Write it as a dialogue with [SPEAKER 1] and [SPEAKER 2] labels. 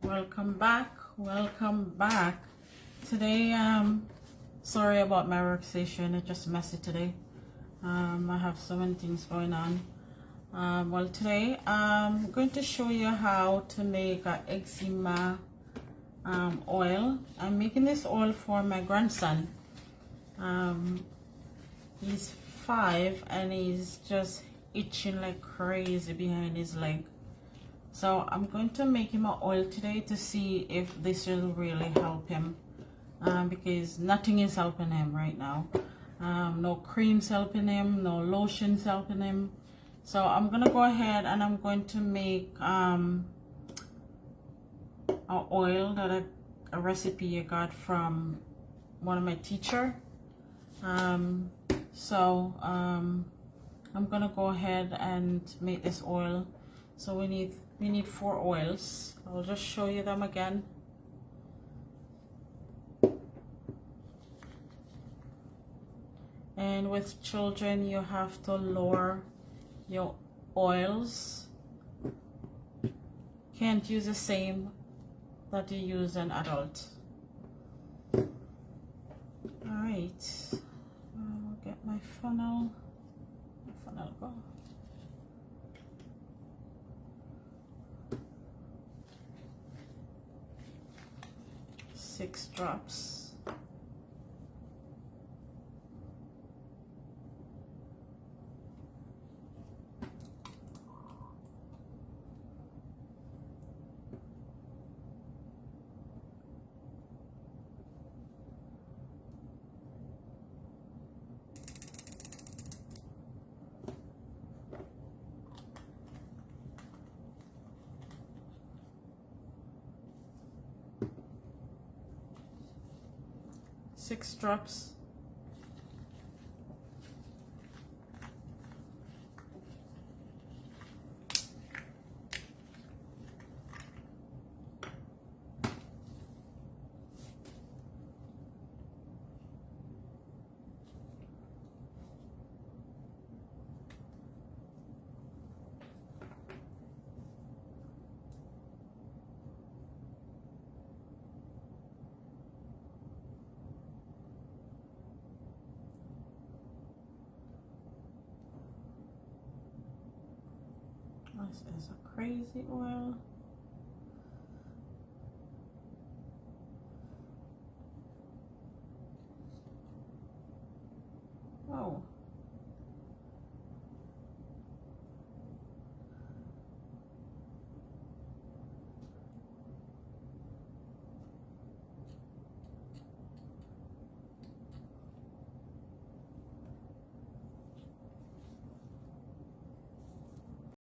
[SPEAKER 1] Welcome back. Welcome back. Today, sorry about my workstation. It's just messy today. I have so many things going on. Well, today I'm going to show you how to make an eczema oil. I'm making this oil for my grandson. He's 5 and he's just itching like crazy behind his leg. So I'm going to make him an oil today to see if this will really help him, because nothing is helping him right now. No creams helping him, no lotions helping him. So I'm gonna go ahead and I'm going to make an oil that a recipe I got from one of my teacher. I'm gonna go ahead and make this oil. So we need 4 oils. I'll just show you them again. And with children, you have to lower your oils. Can't use the same that you use an adult. All right, I'll get my funnel. Go. 6 drops. Six drops. This is a crazy oil.